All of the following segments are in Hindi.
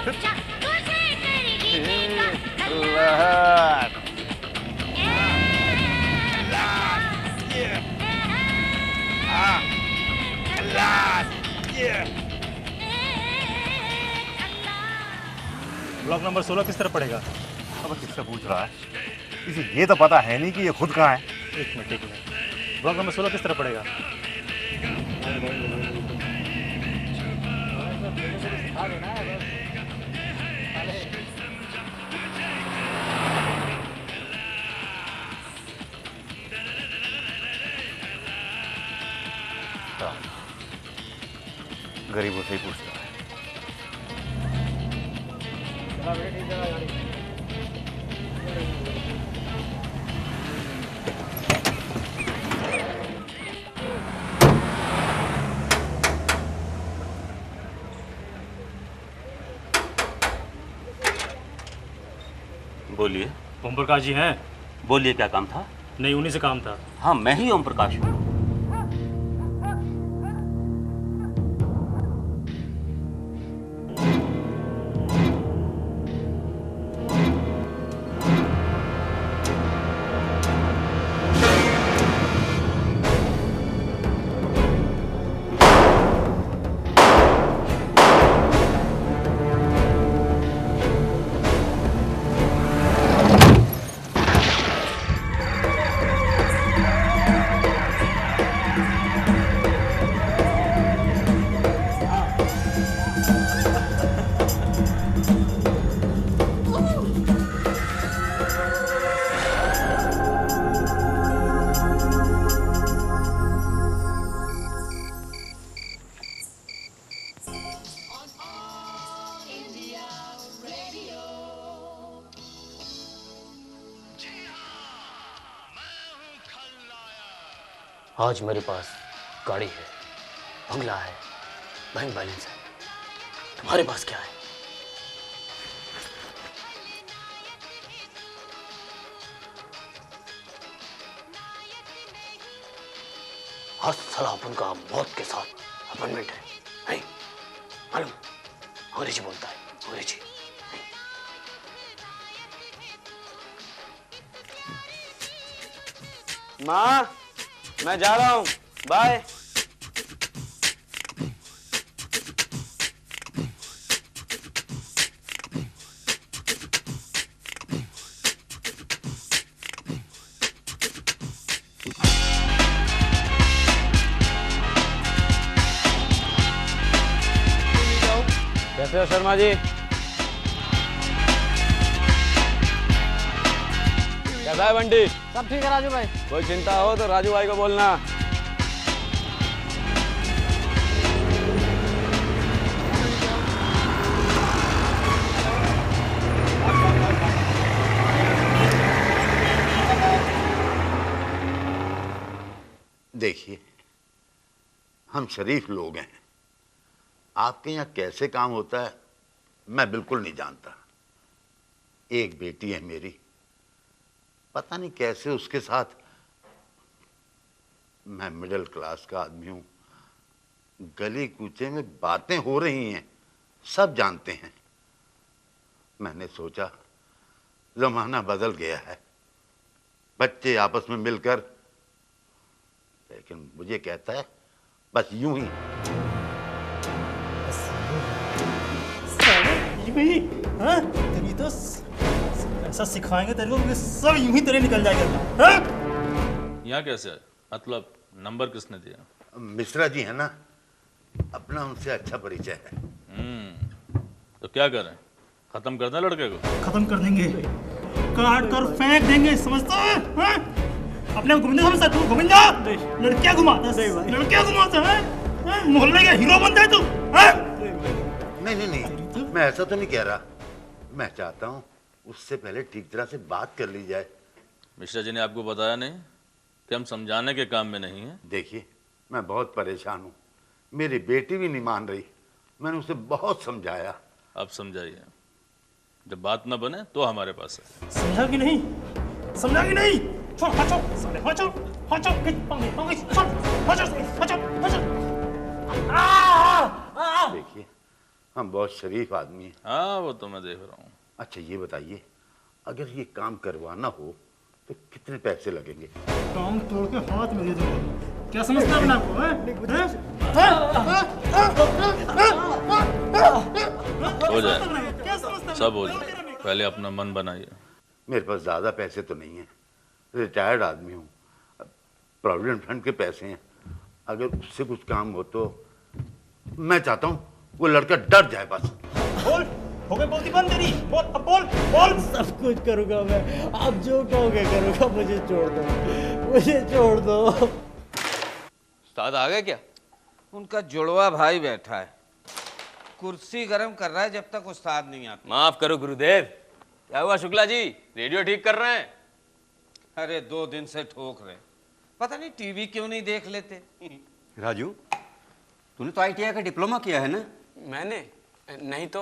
ब्लॉक नंबर 16 किस तरफ पड़ेगा? अब किससे पूछ रहा है? इसे ये तो पता है नहीं कि ये खुद कहाँ है। एक मिनट। ब्लॉक नंबर 16 किस तरफ पड़ेगा? गरीबों से ही पूछता है। बोलिए। ओम प्रकाश जी हैं? बोलिए, क्या काम था? नहीं, उन्हीं से काम था। हाँ, मैं ही ओम प्रकाश हूँ। आज मेरे पास गाड़ी है, बंगला है, बैंक बैलेंस है। तुम्हारे पास क्या है? आज साला अपन का मौत के साथ अपॉइंटमेंट है, नहीं मालूम? अंग्रेजी बोलता है, अंग्रेजी। माँ, मैं जा रहा हूँ, बाय। कैसे हो शर्मा जी? कैसा है बंटी? सब ठीक है राजू भाई। कोई चिंता हो तो राजू भाई को बोलना। देखिए, हम शरीफ लोग हैं। आपके यहाँ कैसे काम होता है मैं बिल्कुल नहीं जानता। एक बेटी है मेरी, पता नहीं कैसे उसके साथ। मैं मिडिल क्लास का आदमी हूं। गली कूचे में बातें हो रही हैं, सब जानते हैं। मैंने सोचा जमाना बदल गया है, बच्चे आपस में मिलकर, लेकिन मुझे कहता है बस यूं ही। हाँ? तेरी तो ऐसा सिखाएंगे तेरे को कि सब यूं ही तेरे निकल जाएगा। हाँ? यहाँ कैसे है? मतलब नंबर किसने दिया? मिश्रा जी है ना, अपना उनसे अच्छा परिचय है। तो क्या करें, खत्म कर दें लड़के को? खत्म कर देंगे, काट कर फेंक देंगे, समझता है? हाँ? अपने गोविंदा समझता तू? गोविंदा लड़कियां घुमाता है, लड़कियां घुमाता है, मोहल्ले का हीरो बनता है तू। नहीं नहीं नहीं, मैं ऐसा तो नहीं कह रहा। मैं चाहता हूँ उससे पहले ठीक तरह से बात कर ली जाए। मिश्रा जी ने आपको बताया नहीं कि हम समझाने के काम में नहीं हैं? देखिए, मैं बहुत परेशान हूँ। मेरी बेटी भी नहीं मान रही। मैंने उसे बहुत समझाया। आप समझाइए, जब बात न बने तो हमारे पास है। समझा कि नहीं? समझा कि नहीं? छोड़, हटो, साले, हटो, हटो, पंगे, पंगे, छोड़, हटो, हटो, हटो। देखिए, हम बहुत शरीफ आदमी हैं। हाँ वो तो मैं देख रहा हूँ। अच्छा ये बताइए, अगर ये काम करवाना हो तो कितने पैसे लगेंगे? टांग तोड़ के हाथ में दे दूंगा। क्या समझते हैं अपने आप को? हो जाए, क्या समझते हैं? सब हो जाए, पहले अपना मन बनाइए। मेरे पास ज़्यादा पैसे तो नहीं हैं, रिटायर्ड आदमी हूँ, प्रोविडेंट फंड के पैसे हैं। अगर उससे कुछ काम हो तो मैं चाहता हूँ वो लड़का डर जाए बस। बोल, हो गई बोलती बंद तेरी। बोल, अब बोल, बोल। सब कुछ करूँगा मैं, आप जो कहोगे करूँगा, मुझे छोड़ दो, मुझे छोड़ दो। उस्ताद आ गए क्या? उनका जुड़वा भाई बैठा है, कुर्सी गर्म कर रहा है जब तक उस्ताद नहीं आता। माफ करो गुरुदेव। क्या हुआ शुक्ला जी, रेडियो ठीक कर रहे हैं? अरे 2 दिन से ठोक रहे, पता नहीं टीवी क्यों नहीं देख लेते। राजू, तूने तो ITI का डिप्लोमा किया है ना? मैंने नहीं तो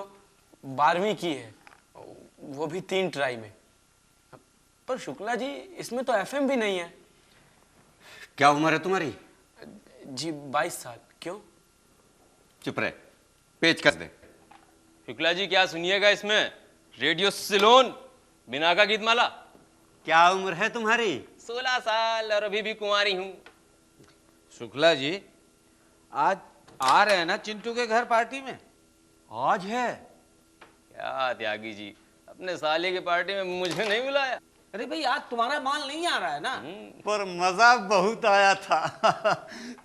12वीं की है, वो भी 3 ट्राई में। पर शुक्ला जी इसमें तो FM भी नहीं है। क्या उम्र है तुम्हारी? जी 22 साल। क्यों? चुप रहे, पेच कस दे। शुक्ला जी क्या सुनिएगा इसमें, रेडियो सिलोन, बिना का गीतमाला। क्या उम्र है तुम्हारी? 16 साल और अभी भी कुंवारी हूँ। शुक्ला जी आज आ रहे हैं ना चिंटू के घर पार्टी में? आज है? क्या त्यागी जी, अपने साले की पार्टी में मुझे नहीं बुलाया? अरे भाई आज तुम्हारा माल नहीं आ रहा है ना। पर मजा बहुत आया था।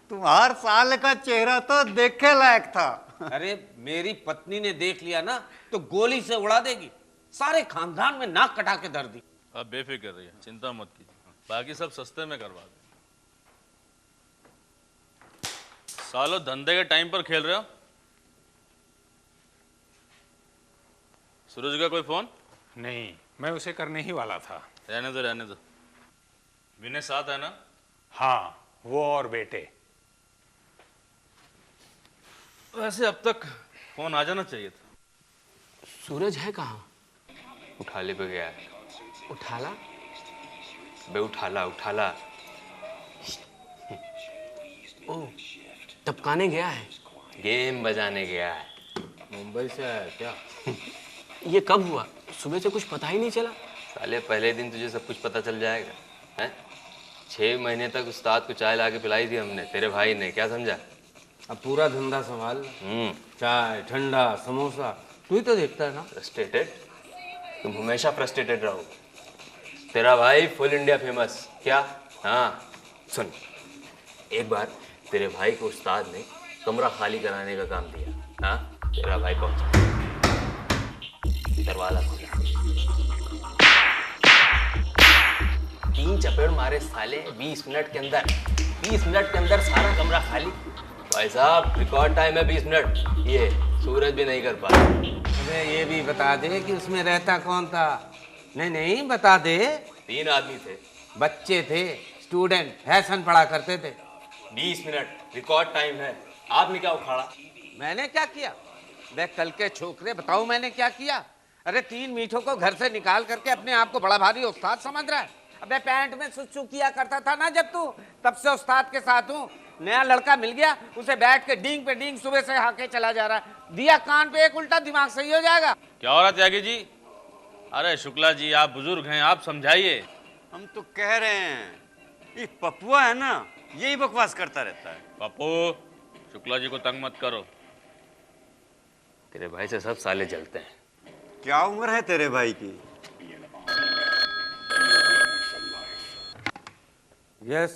तुम्हार साल का चेहरा तो देखे लायक था। अरे मेरी पत्नी ने देख लिया ना तो गोली से उड़ा देगी, सारे खानदान में नाक कटा के धर दी। आप बेफिक्र रहिए, चिंता मत कीजिए, बाकी सब सस्ते में करवा दें। सालों धंधे के टाइम पर खेल रहे हो। सूरज का कोई फोन? नहीं, मैं उसे करने ही वाला था। रहने दो रहने दो। विनय साथ है ना? हाँ, वो और बेटे। वैसे अब तक फोन आ जाना चाहिए था। सूरज है कहाँ? उठाले पे गया है। उठाला? बे उठाला उठाला। ओह, टपकाने गया है। गेम बजाने गया है। मुंबई से आया क्या? ये कब हुआ? सुबह से कुछ पता ही नहीं चला। साले पहले दिन तुझे सब कुछ पता चल जाएगा हैं? 6 महीने तक उस्ताद को चाय ला के पिलाई थी हमने, तेरे भाई ने, क्या समझा? अब पूरा धंधा संभाल, चाय ठंडा समोसा, तू ही तो देखता है ना। फ्रस्ट्रेटेड? तुम हमेशा फ्रस्ट्रेटेड रहो। तेरा भाई फुल इंडिया फेमस। क्या? हाँ सुन, एक बार तेरे भाई को उस्ताद ने कमरा खाली कराने का काम दिया। हाँ, तेरा भाई पहुंचा, दरवाजा खुला, 3 चपेड़ मारे साले। 20 मिनट के अंदर, 20 मिनट के अंदर सारा कमरा खाली। भाई साहब रिकॉर्ड टाइम है 20 मिनट, ये सूरज भी नहीं कर पाया। अरे ये भी बता दे कि उसमें रहता कौन था। नहीं नहीं बता दे। 3 आदमी थे। बच्चे थे, स्टूडेंट, फैशन पढ़ा करते थे। 20 मिनट रिकॉर्ड टाइम है, आपने क्या उखाड़ा? मैंने क्या किया? देख कल के छोकरे, बताओ मैंने क्या किया? अरे 3 मीठों को घर से निकाल करके अपने आप को बड़ा भारी उस्ताद समझ रहा है। अबे पैंट में सुसु किया करता था ना जब तू, तब से उस्ताद के साथ हूँ। नया लड़का मिल गया, उसे बैठ के डींग पे डींग सुबह से हाके चला जा रहा है। दिया कान पे एक उल्टा, दिमाग सही हो जाएगा। क्या हो रहा त्यागी जी? अरे शुक्ला जी आप बुजुर्ग हैं, आप समझाइए। हम तो कह रहे हैं, ये पपुआ है ना, यही बकवास करता रहता है। पप्पू, शुक्ला जी को तंग मत करो। तेरे भाई से सब साले जलते हैं। क्या उम्र है तेरे भाई की? यस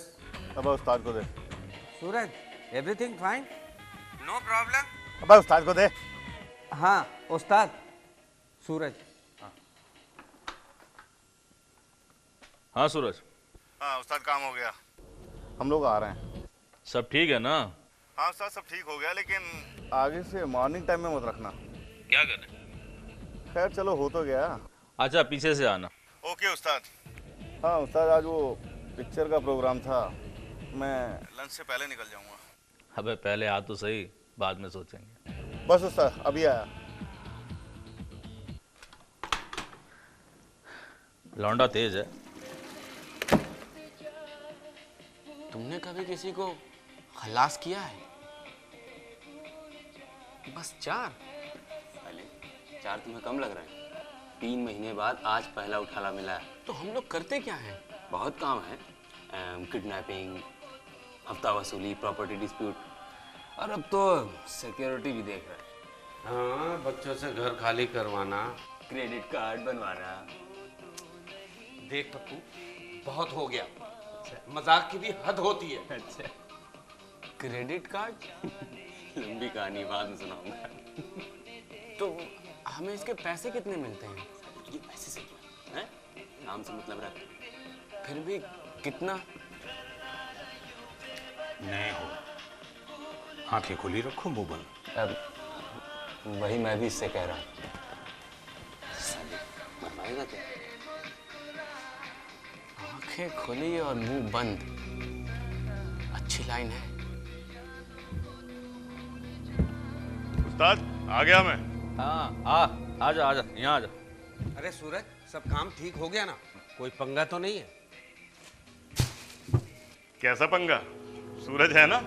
अब उस्ताद को दे। Suraj, everything fine? No problem. अब उस्ताद को दे। हाँ उस्ताद, सूरज। हाँ सूरज। हाँ उस्ताद, काम हो गया, हम लोग आ रहे हैं। सब ठीक है ना? हाँ उस्ताद सब ठीक हो गया, लेकिन आगे से मॉर्निंग टाइम में मत रखना। क्या करें? खैर चलो, हो तो गया। अच्छा पीछे से आना। ओके उस्ताद। हाँ उस्ताद, आज वो पिक्चर का प्रोग्राम था, मैं लंच से पहले निकल जाऊंगा। अबे पहले आ तो सही, बाद में सोचेंगे। बस उस्ताद अभी आया। लौंडा तेज है। तुमने कभी किसी को खलास किया है? बस 4? चार तुम्हें कम लग रहे हैं? 3 महीने बाद आज पहला उठाला मिला है। तो हम लोग करते क्या है? बहुत काम है, किडनैपिंग, हफ्ता वसूली, प्रॉपर्टी डिस्प्यूट, और अब तो सिक्योरिटी भी देख रहे हैं। हाँ, बच्चों से घर खाली करवाना, क्रेडिट कार्ड बनवाना। देख पप्पू, बहुत हो गया। मजाक की भी हद होती है। अच्छा, क्रेडिट कार्ड? लंबी कहानी बाद में सुनाऊंगा। तो हमें इसके पैसे कितने मिलते हैं? ये पैसे से क्या है? नाम से मतलब रखते हैं। फिर भी कितना? नहीं हो, आंखें खुली रखो, मुंह बंद। अब वही मैं भी इससे कह रहा हूँ। मरवाएगा क्या? आंखें खुली और मुंह बंद, अच्छी लाइन है। उस्ताद आ गया मैं। हाँ, आजा आजा, यहाँ आजा। अरे सूरज, सब काम ठीक हो गया ना? कोई पंगा तो नहीं है? कैसा पंगा? सूरज है ना?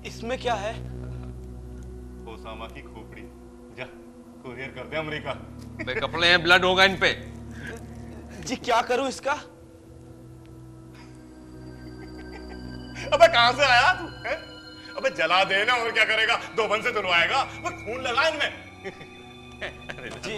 इसमें क्या है? ओसामा की खोपड़ी। जा कुरियर कर दे अमेरिका। बे कपड़े हैं, ब्लड होगा इन पे। जी क्या करूं इसका? अबे कहां से आया तू? है? अबे जला देना, और क्या करेगा? 2 बन से धुलवाएगा? वो खून लगा इनमें। जी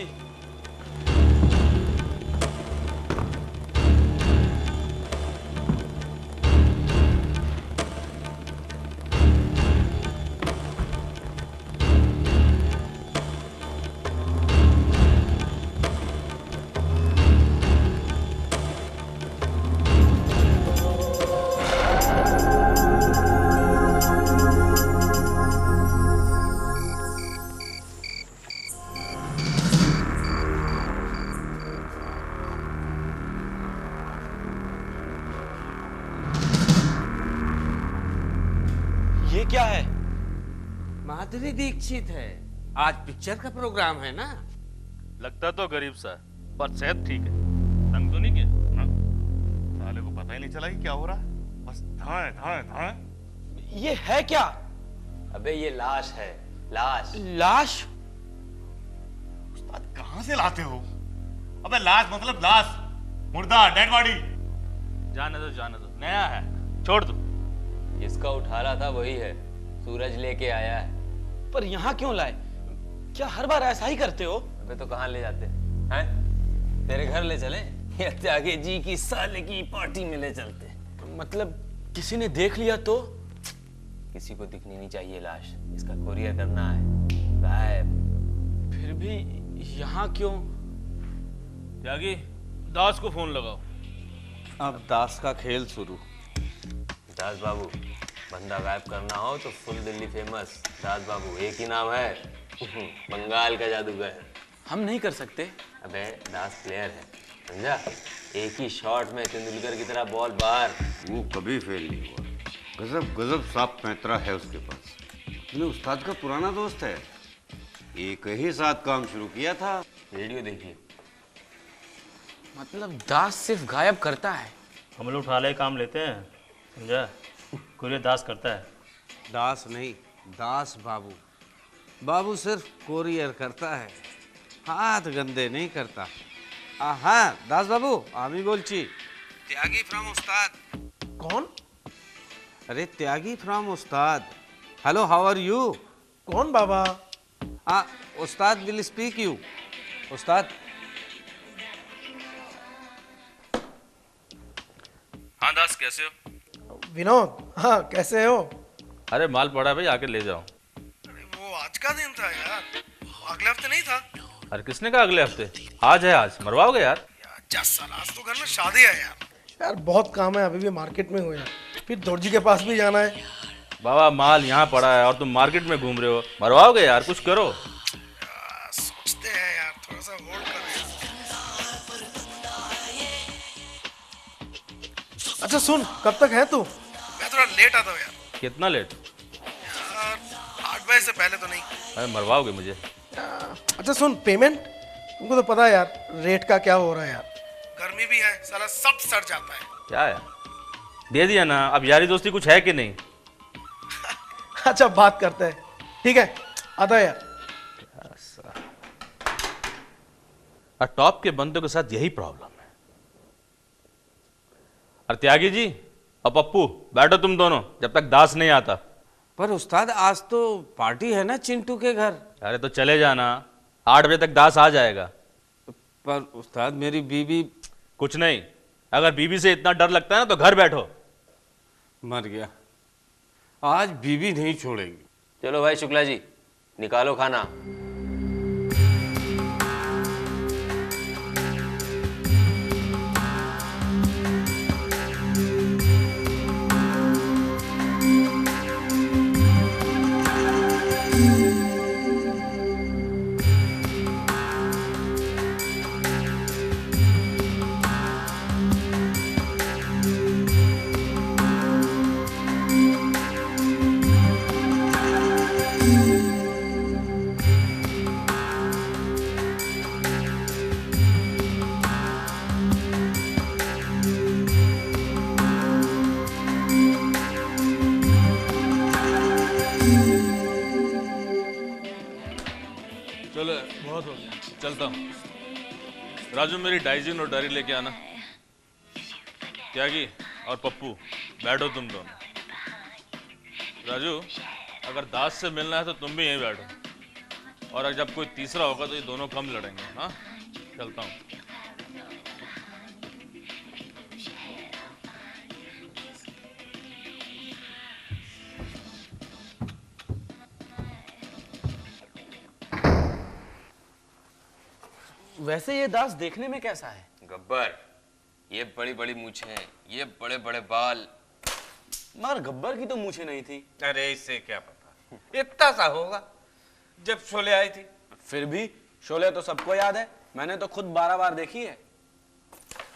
ये क्या है? माधुरी दीक्षित है। आज पिक्चर का प्रोग्राम है ना? लगता तो गरीब सा है, पर सेहत ठीक है। तंग तो नहीं किया? साले को पता ही नहीं चला कि क्या हो रहा है। बस धाए धाए धाए। ये है क्या? अबे ये लाश है, लाश। लाश? उस्ताद कहां से लाते हो? अबे लाश मतलब लाश, मुर्दा, डेड बॉडी। जाने दो, नया है, छोड़ दो। जिसका उठाला था वही है, सूरज लेके आया है। पर यहाँ क्यों लाए? क्या हर बार ऐसा ही करते हो? अबे तो कहाँ ले जाते हैं? तेरे घर ले चले या त्यागी जी की साले की पार्टी में ले चलते? मतलब किसी ने देख लिया तो? किसी को दिखनी नहीं चाहिए लाश, इसका कोरियर करना है। गायब। फिर भी यहाँ क्यों? त्यागी, दास को फोन लगाओ। अब दास का खेल शुरू। दास बाबू, बंदा गायब करना हो तो फुल दिल्ली फेमस दास बाबू, एक ही नाम है, बंगाल का जादूगर। हम नहीं कर सकते। अबे दास प्लेयर है, समझा? एक ही शॉट में तेंदुलकर की तरह बॉल बाहर। वो कभी फेल नहीं हुआ। गजब गजब साफ पैंतरा है उसके पास। अपने उस्ताद का पुराना दोस्त है, एक ही साथ काम शुरू किया था। वीडियो देखिए। मतलब दास सिर्फ गायब करता है? हम लोग उठाले काम लेते हैं, समझा? कोरियर दास करता है। दास नहीं, दास बाबू। बाबू सिर्फ कोरियर करता है, हाथ गंदे नहीं करता। हाँ दास बाबू, आमी बोलची। त्यागी फ्रॉम उस्ताद। कौन? अरे Tyagi from Ustad. Hello, how are you? कौन बाबा? उस्ताद विल स्पीक यू। उस्ताद। हाँ दास, कैसे हो? विनोद, हाँ कैसे हो? अरे माल पड़ा है भाई, आके ले जाओ। वो आज का दिन था यार, अगले हफ्ते नहीं था। अरे किसने कहा अगले हफ्ते? आज है, आज मरवाओगे यार? आज तो घर में शादी है यार। यार बहुत काम है, अभी भी मार्केट में हो यार, फिर दर्जी के पास भी जाना है। बाबा माल यहाँ पड़ा है और तुम मार्केट में घूम रहे हो, मरवाओगे यार? कुछ करो। सोचते हैं यार, थोड़ा सा होल्ड करो। अच्छा सुन, कब तक है तू? मैं थोड़ा लेट आता हूँ यार। कितना लेट? यार 8 बजे से पहले तो नहीं। अरे मरवाओगे मुझे? अच्छा सुन, पेमेंट तुमको तो पता है यार रेट का क्या हो रहा है यार। गर्मी भी है, साला सब सड़ जाता है। क्या है? दे दिया ना, अब यारी दोस्ती कुछ है कि नहीं? अच्छा बात करते हैं, ठीक है, आता यार। और टॉप के बंदों के साथ यही प्रॉब्लम है। और त्यागी जी और पप्पू बैठो तुम दोनों जब तक दास नहीं आता। पर उस्ताद आज तो पार्टी है ना चिंटू के घर। अरे तो चले जाना, 8 बजे तक दास आ जाएगा। पर उस्ताद मेरी बीवी। कुछ नहीं, अगर बीवी से इतना डर लगता है ना तो घर बैठो। मर गया, आज बीवी नहीं छोड़ेगी। चलो भाई शुक्ला जी निकालो खाना। चलो बहुत हो गया, चलता हूँ। राजू मेरी डाइजिन और डायरी लेके आना। त्यागी और पप्पू बैठो तुम दोनों। राजू अगर दास से मिलना है तो तुम भी यहीं बैठो, और जब कोई तीसरा होगा तो ये दोनों कम लड़ेंगे। हाँ चलता हूँ। वैसे ये दास देखने में कैसा है? गब्बर, ये बड़ी बड़ी मूछें, ये बड़े बड़े बाल। मगर गब्बर की तो मूछें नहीं थी। अरे इससे क्या पता, इतना सा होगा जब शोले आई थी। फिर भी शोले तो सबको याद है, मैंने तो खुद 12 बार देखी है।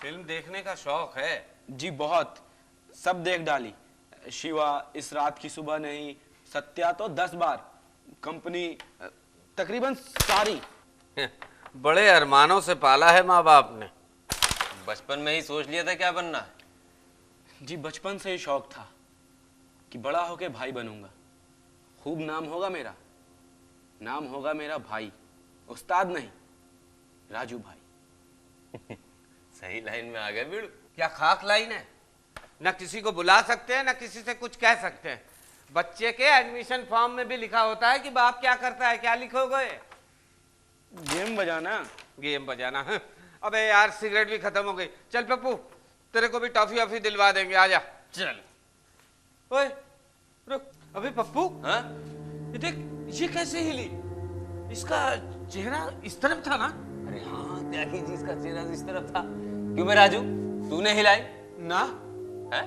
फिल्म देखने का शौक है? जी बहुत, सब देख डाली। शिवा, इस रात की सुबह नहीं, सत्या तो 10 बार, कंपनी तकरीबन सारी। बड़े अरमानों से पाला है माँ बाप ने। बचपन में ही सोच लिया था क्या बनना है? जी बचपन से ही शौक था कि बड़ा होके भाई बनूंगा, खूब नाम होगा मेरा, नाम होगा मेरा भाई, उस्ताद नहीं, राजू भाई। सही लाइन में आ गए बीड़ू। क्या खाक लाइन है? न किसी को बुला सकते हैं न किसी से कुछ कह सकते हैं। बच्चे के एडमिशन फॉर्म में भी लिखा होता है कि बाप क्या करता है। क्या लिखोगे? गेम बजाना। गेम बजाना? अबे यार सिगरेट भी खत्म हो गई। चल पप्पू, तेरे को भी टॉफी वॉफी दिलवा देंगे, आजा। चल। ओए रुक, अबे पप्पू। हाँ? ये देख, ये कैसे हिली? इसका चेहरा इस तरफ था ना? अरे हाँ त्यागी जी, इसका चेहरा इस तरफ था। क्यों मैं राजू, तूने हिलाई ना? है?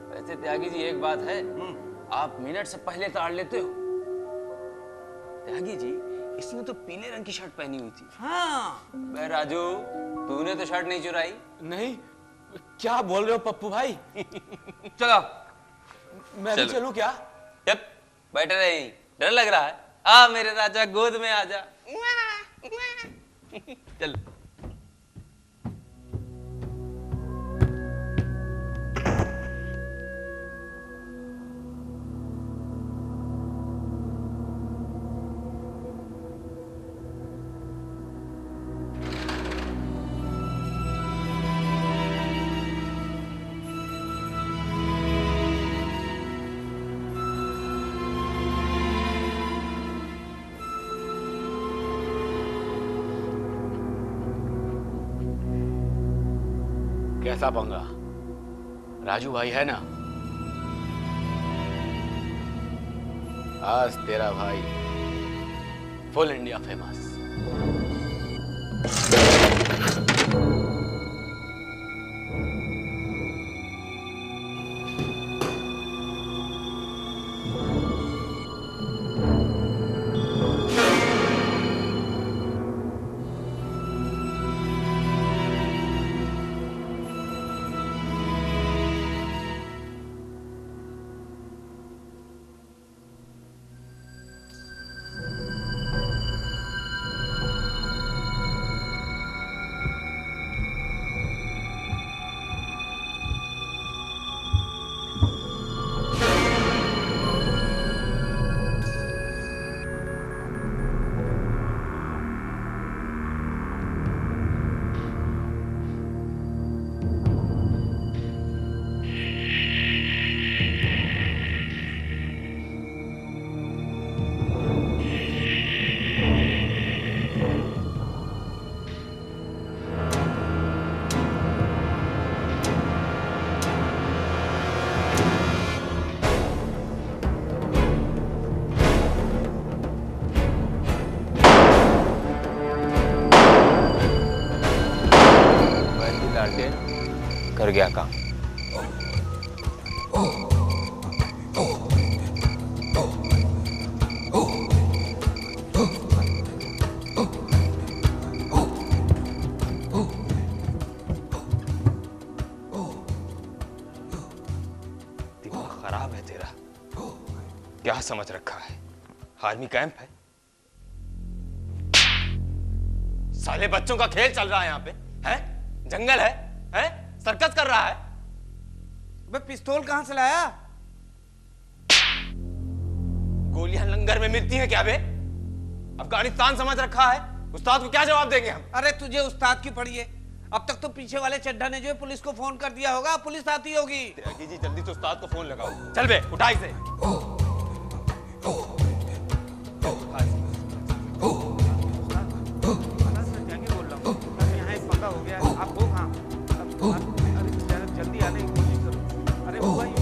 वैसे त्यागी जी एक बात है, आप मिनट से पहले ताड़ लेते हो। त्यागी जी इसने तो पीले रंग की शर्ट पहनी हुई थी। हाँ। बे राजू, तूने तो शर्ट नहीं चुराई? नहीं, क्या बोल रहे हो पप्पू भाई? चलो मैं भी चलूं क्या? चुप, बैठे रहे, डर लग रहा है। आ मेरे राजा गोद में आजा। चल। कैसा पंगा? राजू भाई है ना? आज तेरा भाई फुल इंडिया फेमस। डालते हैं, कर गया काम। दिमाग खराब है तेरा। क्या समझ रखा है आर्मी कैंप है? साले बच्चों का खेल चल रहा है यहाँ पे, है? जंगल है? सर्कस कर रहा है? बे पिस्तौल कहां से लाया? गोलियां लंगर में मिलती हैं क्या बे? अफगानिस्तान समझ रखा है? उस्ताद को क्या जवाब देंगे हम? अरे तुझे उस्ताद की पड़ी है। अब तक तो पीछे वाले चड्ढा ने जो है पुलिस को फोन कर दिया होगा, पुलिस आती होगी। त्यागी जी जल्दी से उस्ताद को फोन लगाओ। चल बे उठा इसे। पक्का हो गया। आप हो कहाँ? जल्दी आने की कोशिश करो। अरे वो भाई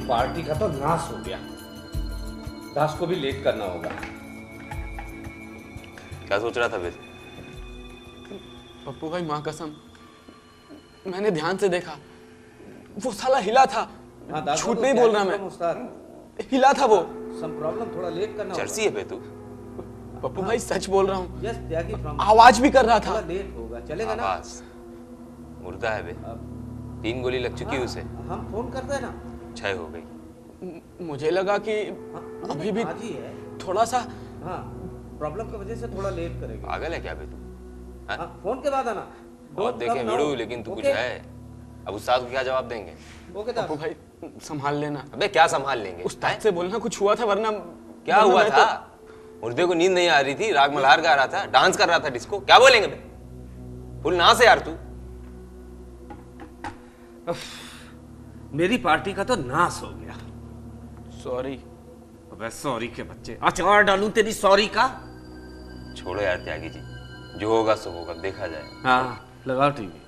पार्टी का तो नाश हो गया। दास को भी लेट करना होगा। क्या सोच रहा था वैसे? पप्पू भाई माँ कसम, मैंने ध्यान से देखा, वो साला हिला था। झूठ नहीं बोल रहा मैं, हिला था वो। सम प्रॉब्लम, थोड़ा लेट करना चर्सी है बे तू। पप्पू भाई सच बोल रहा हूँ। Yes Tyagi from. आवाज भी कर रहा था। लेट होगा, चलेगा ना? आवाज मुर्दा है बे। 3 गोली लग चुकी है उसे। हम फोन करते हैं ना। 6 हो गई। मुझे लगा कि अभी भी थोड़ा सा प्रॉब्लम की वजह से थोड़ा लेट करेगा। पागल है क्या बे तू? फोन के बाद आना। बहुत देखे वीडियो, लेकिन तू कुछ है। अब उस्ताद को क्या जवाब देंगे? पप्पू भाई संभाल लेना। अबे क्या संभाल लेंगे? उस्ताद से बोलना कुछ हुआ था, वरना क्या हुआ था? मुर्दे को नींद नहीं आ रही थी, राग मल्हार गा रहा था, डांस कर रहा था डिस्को। क्या बोलेंगे बे? फुल ना से यार तू। मेरी पार्टी का तो नाश हो गया। सॉरी। अबे सॉरी के बच्चे, अचार डालूं तेरी सॉरी का? छोड़ो यार त्यागी जी, जो होगा सो होगा, देखा जाए। हाँ लगाओ टीवी।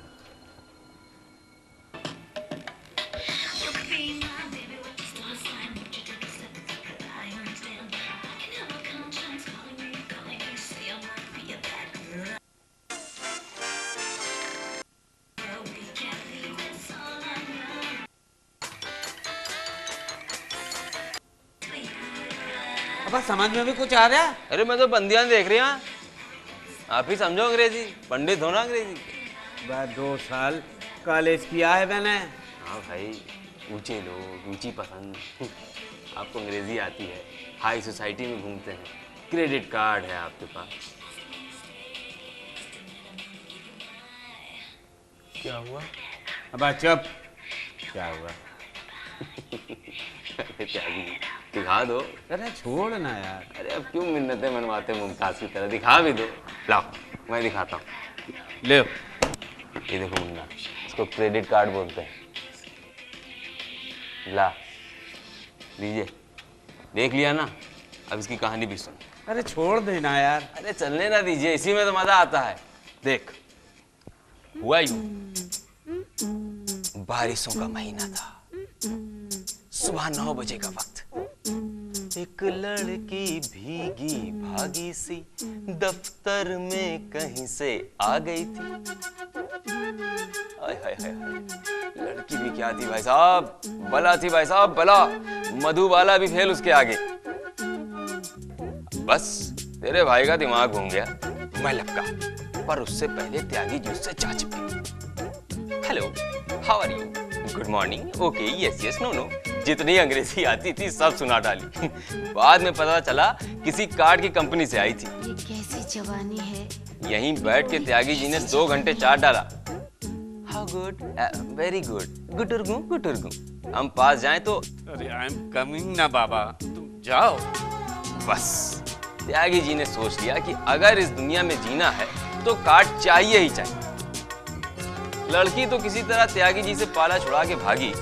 अब समझ में भी कुछ आ रहा है? अरे मैं तो बंदियां देख रही हूँ। आप ही समझो अंग्रेजी, पंडित हो ना अंग्रेजी। 2 साल कॉलेज किया है मैंने। हाँ भाई, ऊंचे लोग, ऊंची पसंद। आपको अंग्रेजी आती है, हाई सोसाइटी में घूमते हैं, क्रेडिट कार्ड है आपके पास। क्या हुआ? अब चुप। क्या हुआ? त्यागी दिखा दो। अरे छोड़ ना यार। अरे अब क्यों मिन्नतें मनवाते मुमताज की तरह? दिखा भी दो। लाओ मैं दिखाता हूँ। ले ये देखो मुन्ना, इसको क्रेडिट कार्ड बोलते हैं। ला लीजिए, देख लिया ना? अब इसकी कहानी भी सुन। अरे छोड़ देना यार। अरे चलने ना दीजिए, इसी में तो मजा आता है। देख, हुआ यूं, बारिशों का महीना था, सुबह 9 बजे का वक्त। एक लड़की भीगी भागी सी दफ्तर में कहीं से आ गई थी। हाय हाय हाय, लड़की भी क्या थी भाई साहब, बला थी भाई साहब, बला। मधुबाला भी फेल उसके आगे। बस तेरे भाई का दिमाग घूम गया, मैं लपका, पर उससे पहले त्यागी जी उससे जा चिपकी। Hello, how are you? Good morning, okay, yes yes, no no, जितनी अंग्रेजी आती थी सब सुना डाली। बाद में पता चला किसी कार्ड की कंपनी से आई थी। ये कैसी जवानी है? यहीं बैठ के त्यागी जी ने 2 घंटे चाट डाला। हाउ गुड, वेरी गुड, गुटुरगु गुटुरगु। हम पास जाएं तो अरे आई एम कमिंग ना बाबा, तुम जाओ। बस त्यागी जी ने सोच लिया कि अगर इस दुनिया में जीना है तो कार्ड चाहिए ही चाहिए। लड़की तो किसी तरह त्यागी जी से पाला छुड़ा के भागी,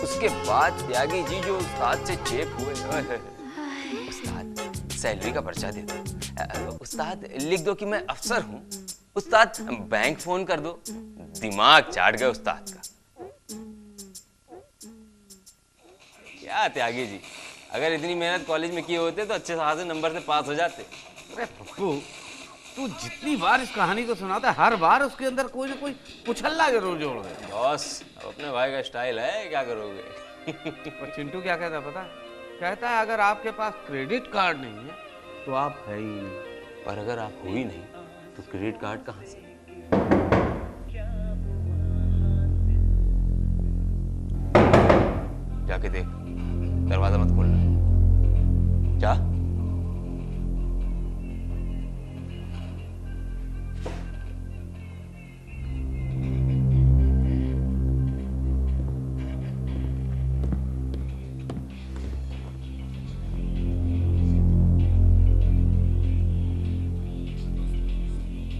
उसके बाद त्यागी जी जो उस्ताद से चेप हुए, उस्ताद सैलरी का पर्चा दे दो, उस्ताद लिख दो कि मैं अफसर हूँ, उस्ताद बैंक फोन कर दो। दिमाग चाट गए उस्ताद का। क्या त्यागी जी, अगर इतनी मेहनत कॉलेज में किए होते तो अच्छे खासे नंबर से पास हो जाते। अरे पप्पू, तू जितनी बार इस कहानी को सुनाता है हर बार उसके अंदर कोई ना कोई कुछल्ला जरूर जोड़ दे। बॉस, अब अपने भाई का स्टाइल है, क्या करोगे। और चिंटू क्या कहता है पता है? कहता है अगर आपके पास क्रेडिट कार्ड नहीं है तो आप है ही नहीं, पर अगर आप हो ही नहीं तो क्रेडिट कार्ड कहाँ से? जाके देख, दरवाजा मत खोलना। क्या?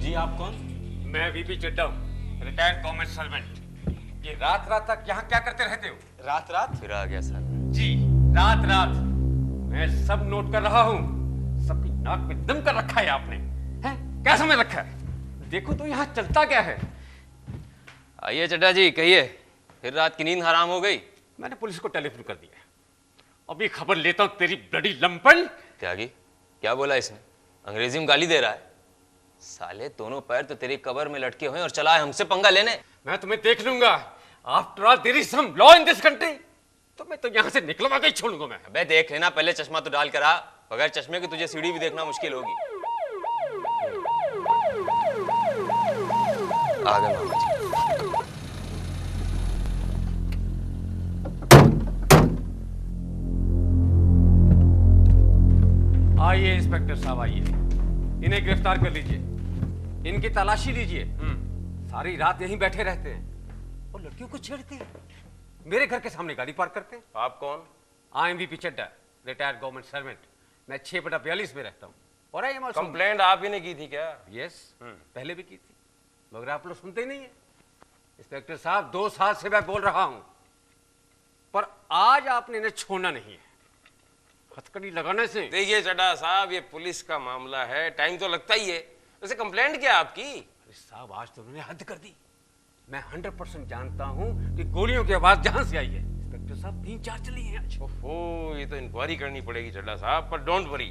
जी आप कौन? मैं वीपी चड्डा हूँ, रिटायर्ड गवर्नमेंट सर्वेंट। ये रात रात तक यहाँ क्या करते रहते हो? रात रात? फिर आ गया सर। जी, रात रात मैं सब नोट कर रहा हूँ। सबकी नाक में दम कर रखा है आपने, हैं? क्या समझ रखा है? देखो तो यहाँ चलता क्या है। आइए चड्डा जी, कहिए, फिर रात की नींद हराम हो गई? मैंने पुलिस को टेलीफोन कर दिया, अभी खबर लेता हूँ तेरी ब्लडी लंपन। त्यागी, क्या बोला इसने? अंग्रेजी में गाली दे रहा है। साले दोनों पैर तो तेरी कबर में लटके हुए और चला है हमसे पंगा लेने। मैं तुम्हें देख लूंगा। After all there is some law in this country. तो मैं तो यहाँ से निकलवा के ही छोड़ूंगा मैं। अबे देख लेना, पहले चश्मा तो डाल कर आ, बगैर चश्मे के तुझे सीढ़ी भी देखना मुश्किल होगी। आ गए मामा जी। आइए इंस्पेक्टर साहब, आइए, इन्हें गिरफ्तार कर लीजिए, इनकी तलाशी लीजिए। सारी रात यहीं बैठे रहते हैं और लड़कियों को छेड़ते हैं, मेरे घर के सामने गाड़ी पार्क करते हैं। आप कौन? I am VP Chadda, retired government servant. मैं 6/42 में रहता हूँ और आई एम कंप्लेंट आप ही ने की थी क्या? यस, पहले भी की थी, मगर आप लोग सुनते ही नहीं है। इंस्पेक्टर साहब, 2 साल से मैं बोल रहा हूँ, पर आज आपने इन्हें छोड़ना नहीं है। हथकड़ी लगाने से। देखिए चड्डा साहब, ये पुलिस का मामला है, टाइम तो लगता ही है। वैसे कंप्लेंट क्या आपकी? अरे साहब, आज तो उन्होंने हद कर दी। मैं 100% जानता हूं कि गोलियों की आवाज जहां से आई है। इंस्पेक्टर साहब, 3-4 चली हैं आज। ओहो, ये तो इंक्वायरी करनी पड़ेगी चड्डा साहब, पर डोंट वरी।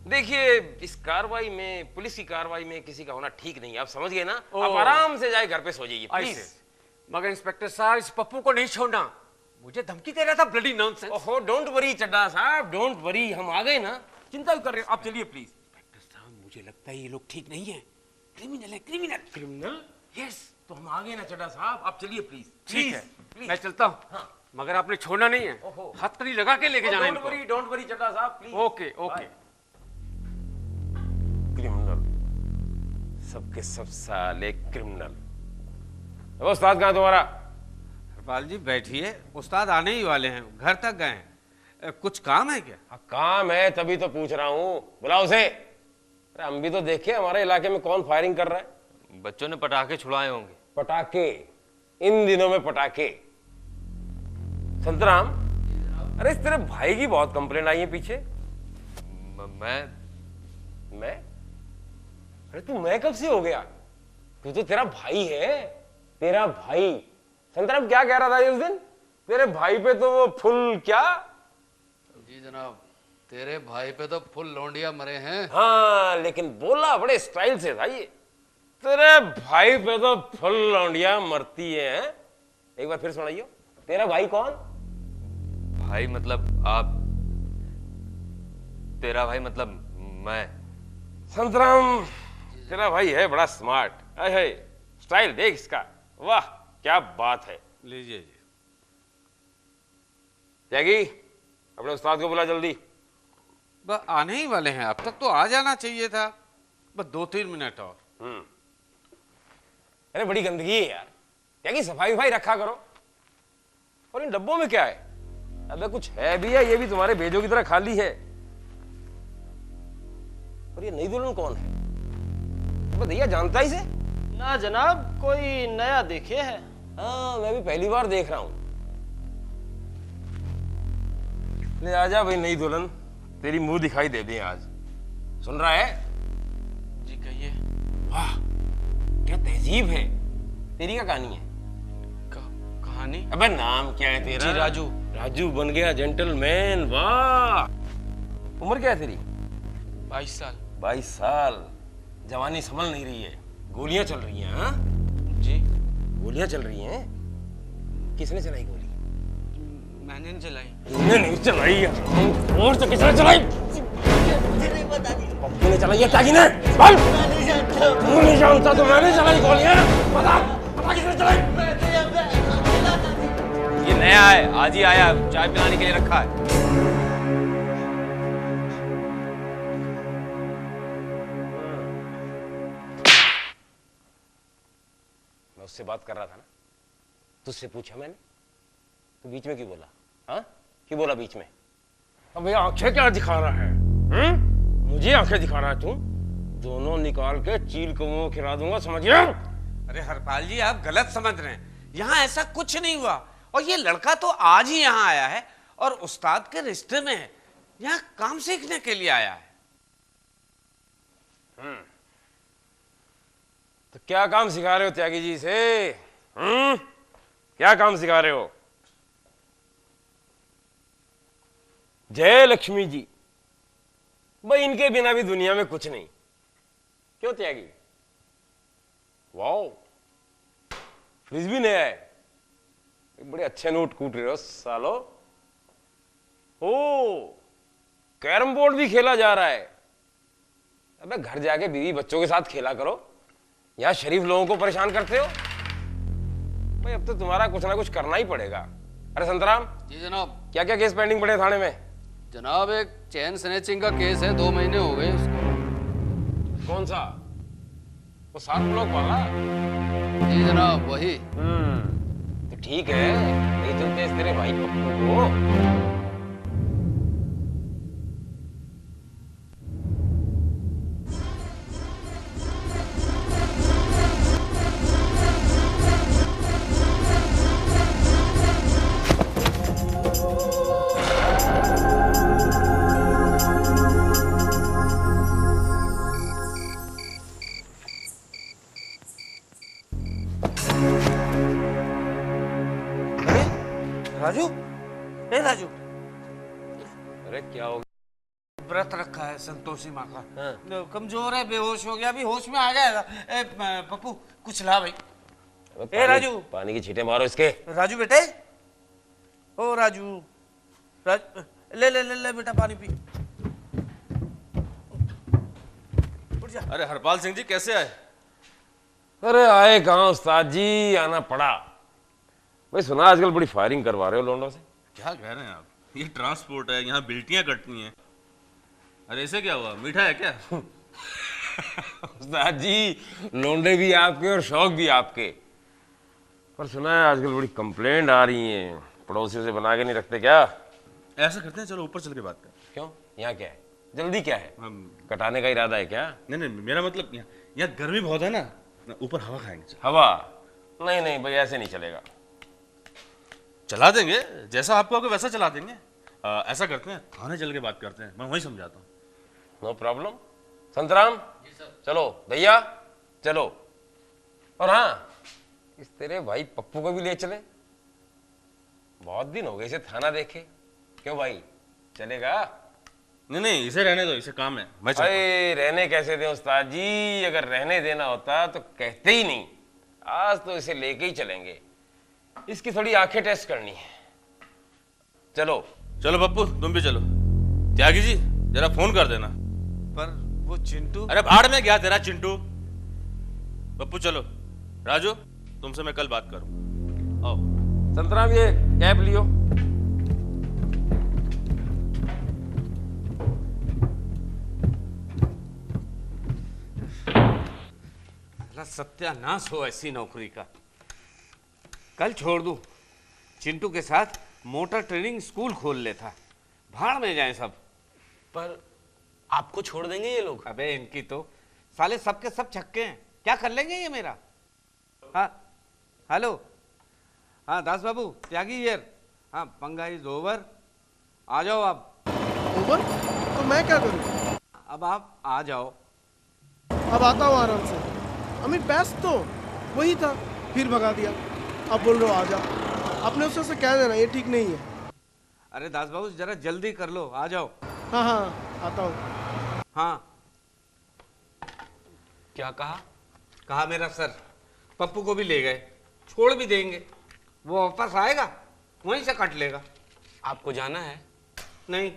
देखिए, इस कार्रवाई में, पुलिस की कार्रवाई में किसी का होना ठीक नहीं है, आप समझ गए ना? आप आराम से जाए घर पे सो जाइए प्लीज। मगर इंस्पेक्टर साहब, इस पप्पू को नहीं छोड़ना। मुझे धमकी दे रहा था, ब्लडी नॉनसेंस। ओहो, डोंट वरी चड्डा साहब, डोंट वरी, हम आ गए ना, चिंता कर रहे हैं, आप चलिए प्लीज। इंस्पेक्टर साहब, मुझे लगता है ये लोग ठीक नहीं है, क्रिमिनल है, क्रिमिनल। क्रिमिनल? यस। तो हम आ गए ना चड्डा साहब, आप चलिए प्लीज। ठीक है, मैं चलता हूँ। हाँ। मगर आपने छोड़ना नहीं है, हथकड़ी लगा के लेके जाना है। डोंट वरी चड्डा साहब, प्लीज। Okay okay. क्रिमिनल, सबके सब साले क्रिमिनल। वो उस्ताद कहाँ तुम्हारा? हरपाल जी बैठिए, उस्ताद आने ही वाले हैं, घर तक गए हैं। कुछ काम है क्या? काम है, तभी तो पूछ रहा हूँ, बुलाओ उसे। अरे हम भी तो देखे हमारे इलाके में कौन फायरिंग कर रहा है। बच्चों ने पटाखे छुड़ाए होंगे। पटाखे? इन दिनों में पटाखे? संतराम, अरे इस तेरे भाई की बहुत कंप्लेंट आई है पीछे। मैं? अरे तू मैं कब से हो गया? तू तो तेरा भाई है, तेरा भाई। संतराम क्या कह रहा था उस दिन? तेरे भाई पे तो वो फुल क्या? जी जनाब, तेरे भाई पे तो फुल लौंडिया मरे हैं। हाँ, लेकिन बोला बड़े स्टाइल से था ये। तेरे भाई पे तो फुल लौंडिया मरती है। एक बार फिर सुनाइयो, तेरा भाई कौन? भाई मतलब आप? तेरा भाई मतलब मैं? संतराम, तेरा भाई है बड़ा स्मार्ट। है स्टाइल देख इसका, वाह क्या बात है। लीजिए जी। त्यागी, अपने उस्ताद को बुला जल्दी। बस आने ही वाले हैं, अब तक तो आ जाना चाहिए था, बस 2-3 मिनट और। अरे बड़ी गंदगी है यार, त्यागी सफाई वफाई रखा करो। और इन डब्बों में क्या है? अबे कुछ है भी है, ये भी तुम्हारे भेजों की तरह खाली है। और ये नई दुल्हन कौन है? भैया जानता ही से? ना जनाब, कोई नया देखे है। हाँ, मैं भी पहली बार देख रहा हूँ। ले आजा भाई नई दुल्हन, तेरी मुंह दिखाई दे दे आज। सुन रहा है? जी कहिए। वाह क्या तहजीब है। तेरी क्या कहानी है? कहानी? अबे नाम क्या है तेरा? जी राजू। राजू बन गया जेंटलमैन, वाह। उम्र क्या है तेरी? 22 साल। 22 साल। जवानी संभल नहीं रही है, गोलियां चल रही हैं। हाँ जी गोलियां चल रही हैं। किसने चलाई गोली? मैंने नहीं चलाई। तूने नहीं चलाई है और तो किसने चलाई? पप्पू ने चलाई है, त्यागी ने। बोल। तू नहीं जानता तो मैंने चलाई गोलियां। बता बता किसने चलाई? ये नया है, आज ही आया, चाय पिलाने के लिए रखा है। मैं उससे बात कर रहा था ना, तुझसे पूछा मैंने, तू बीच में क्यों बोला? हाँ क्यों बोला बीच में? अबे आंखें क्या दिखा रहा है? मुझे आंखें दिखा रहा है तू? दोनों निकाल के चील कौओं खिला दूंगा, समझ गया? अरे हरपाल जी आप गलत समझ रहे हैं, यहाँ ऐसा कुछ नहीं हुआ। और ये लड़का तो आज ही यहाँ आया है और उस्ताद के रिश्ते में है, यहाँ काम सीखने के लिए आया है। तो क्या काम सिखा रहे हो त्यागी जी से? क्या काम सिखा रहे हो? जय लक्ष्मी जी, भाई इनके बिना भी दुनिया में कुछ नहीं। क्यों त्यागी? वाओ फ्रिज भी नया है, बड़े अच्छे नोट कूट रहे हो सालो। ओ कैरम बोर्ड भी खेला जा रहा है। अबे घर जाके बीवी बच्चों के साथ खेला करो, यहां शरीफ लोगों को परेशान करते हो। भाई अब तो तुम्हारा कुछ ना कुछ करना ही पड़ेगा। अरे संतराम। जी जनाब। क्या क्या केस पेंडिंग पड़े थाने में? जनाब एक चैन स्नैचिंग का केस है, 2 महीने हो गए उसको। कौन सा? वो 7 ब्लॉक वाला? जी जनाब वही। तो ठीक है, नहीं चलते इस तेरे भाई पप्पू को। राजू, ए राजू। अरे क्या हो गया? व्रत रखा है संतोषी माँ का। कमजोर है, बेहोश हो गया, अभी होश में आ जाएगा। पप्पू कुछ ला भाई। ए राजू, पानी की छींटे मारो इसके। राजू बेटे, ओ राजू, ले ले ले ले बेटा पानी पी। उठ जा। अरे हरपाल सिंह जी कैसे आए? अरे आए कहाँ उस्ताद जी, आना पड़ा। भाई सुना आजकल बड़ी फायरिंग करवा रहे हो लोंडों से। क्या कह रहे हैं आप? ये ट्रांसपोर्ट है, यहाँ बिल्टियां कटनी है। अरे ऐसे क्या हुआ, मीठा है क्या? उस्ताद जी लोंडे भी आपके और शौक भी आपके। पर सुना है आजकल बड़ी कंप्लेंट आ रही है, पड़ोसियों से बना के नहीं रखते क्या? ऐसा करते हैं, चलो ऊपर चल के बात करें। क्यों? यहाँ क्या है? जल्दी क्या है? कटाने का इरादा है क्या? नहीं नहीं, मेरा मतलब यहाँ गर्मी बहुत है ना, ऊपर हवा खाएंगे। हवा? नहीं नहीं भाई ऐसे नहीं चलेगा। चला देंगे, जैसा आप कहोगे वैसा चला देंगे। ऐसा करते हैं, थाने चल के बात करते हैं, मैं वहीं समझाता हूँ। No problem. संतराम चलो, भैया चलो। और हाँ, इस तेरे भाई पप्पू को भी ले चले, बहुत दिन हो गए इसे थाना देखे। क्यों भाई, चलेगा? नहीं नहीं, इसे रहने दो, इसे काम है। मैं अरे रहने कैसे दें उस्ताद जी, अगर रहने देना होता तो कहते ही नहीं। आज तो इसे लेके ही चलेंगे, इसकी थोड़ी आंखें टेस्ट करनी है। चलो चलो पप्पू, तुम भी चलो। त्यागी जी जरा फोन कर देना। पर वो चिंटू। अरे भाड़ में गया तेरा चिंटू। पप्पू चलो। राजू तुमसे मैं कल बात करूं। आओ। संतराम ये कैब लियो। सत्यानाश हो ऐसी नौकरी का। कल छोड़ दूं, चिंटू के साथ मोटर ट्रेनिंग स्कूल खोल लेता। भाड़ में जाए सब। पर आपको छोड़ देंगे ये लोग? अबे इनकी तो साले सबके सब छक्के हैं, क्या कर लेंगे ये मेरा? हाँ हेलो, हाँ दास बाबू, त्यागी हियर। हाँ पंगा इज ओवर, आ जाओ आप। ओवर? तो मैं क्या करूं? अब आप आ जाओ। अब आता हूँ आराम से। अमित बेस्ट तो वही था, फिर भगा दिया। अब बोल रहे हो आ जा। अपने उससे कह देना ये ठीक नहीं है। अरे दास बाबू जरा जल्दी कर लो, आ जाओ। हाँ हाँ आता हूँ। हाँ क्या कहा? कहा मेरा सर पप्पू को भी ले गए, छोड़ भी देंगे, वो वापस आएगा वहीं से कट लेगा। आपको जाना है? नहीं,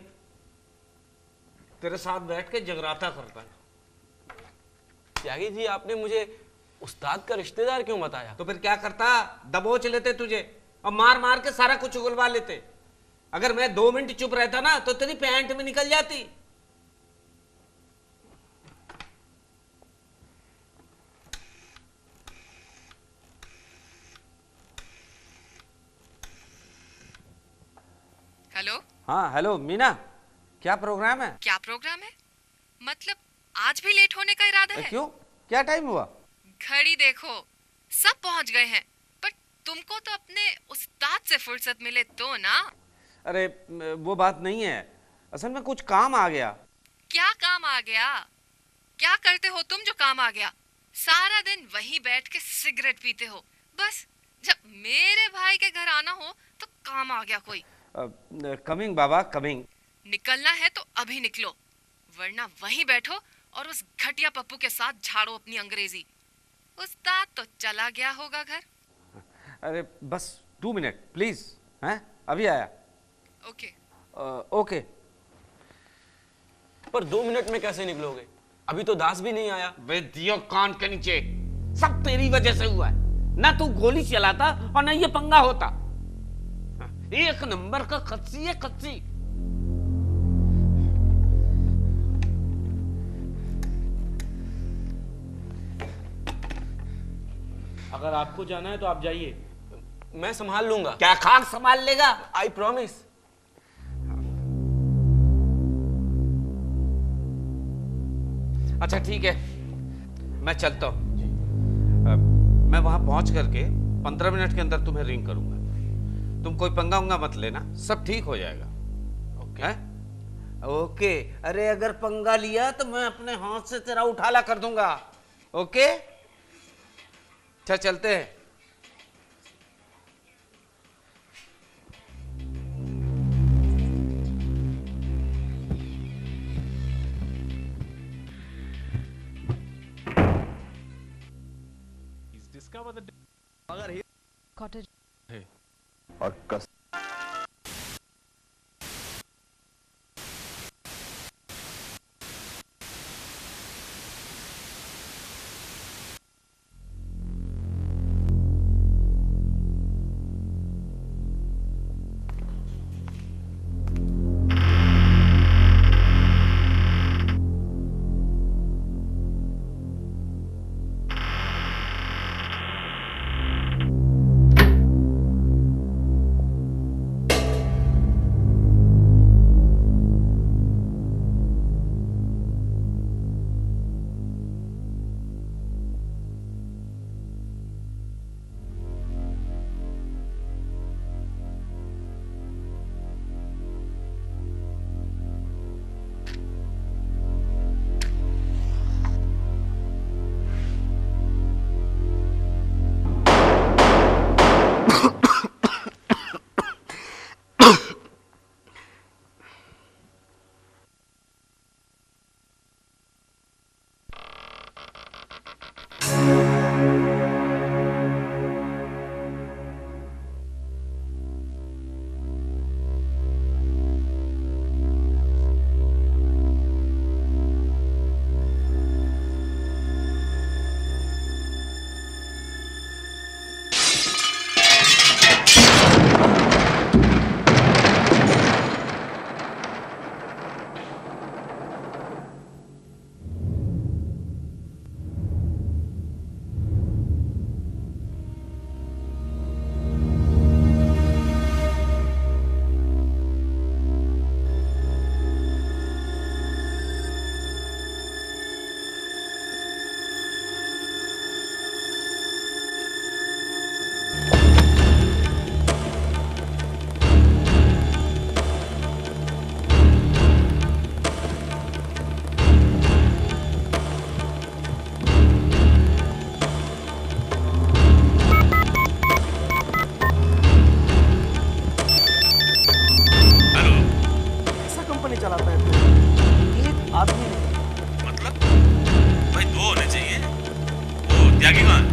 तेरे साथ बैठ के जगराता करता है। त्यागी जी आपने मुझे उस्ताद का रिश्तेदार क्यों बताया? तो फिर क्या करता, दबोच लेते तुझे और मार मार के सारा कुछ उगलवा लेते। अगर मैं 2 मिनट चुप रहता ना तो तेरी पैंट में निकल जाती। हेलो। हाँ हेलो मीना, क्या प्रोग्राम है? क्या प्रोग्राम है? मतलब आज भी लेट होने का इरादा है? क्यों, क्या टाइम हुआ? घड़ी देखो, सब पहुंच गए हैं, पर तुमको तो अपने उस्ताद से फुर्सत मिले तो ना। अरे वो बात नहीं है, असल में कुछ काम आ गया। क्या काम आ गया? क्या करते हो तुम जो काम आ गया? सारा दिन वहीं बैठ के सिगरेट पीते हो, बस जब मेरे भाई के घर आना हो तो काम आ गया कोई। कमिंग बाबा कमिंग। निकलना है तो अभी निकलो, वरना वहीं बैठो और उस घटिया पप्पू के साथ झाड़ो अपनी अंग्रेजी। उस्ताद तो चला गया होगा घर। अरे बस 2 मिनट प्लीज, हैं अभी आया। ओके। ओके। पर 2 मिनट में कैसे निकलोगे? अभी तो दास भी नहीं आया। बे दियो कान के नीचे, सब तेरी वजह से हुआ है। ना तू गोली चलाता और ना ये पंगा होता। एक नंबर का खच्ची है खच्ची। अगर आपको जाना है तो आप जाइए, मैं संभाल लूंगा। क्या खाक संभाल लेगा? I promise. अच्छा ठीक है, मैं चलता हूं। मैं वहां पहुंच करके 15 मिनट के अंदर तुम्हें रिंग करूंगा। तुम कोई पंगा उंगा मत लेना, सब ठीक हो जाएगा। ओके है? ओके। अरे अगर पंगा लिया तो मैं अपने हाथ से तेरा उठाला कर दूंगा। ओके अच्छा चलते हैं। अगर Cottage. और कस चलाता है, एक आदमी नहीं। मतलब भाई दो होने चाहिए। वो त्यागी कहाँ है?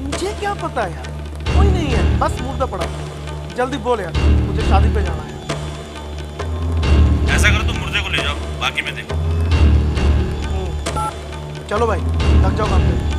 मुझे क्या पता यार, कोई नहीं है, बस मुर्दा पड़ा। जल्दी बोल यार, मुझे शादी पे जाना है। ऐसा करो तुम मुर्दे को ले जाओ, बाकी मैं देखूं। चलो भाई, लग जाओ काम पे।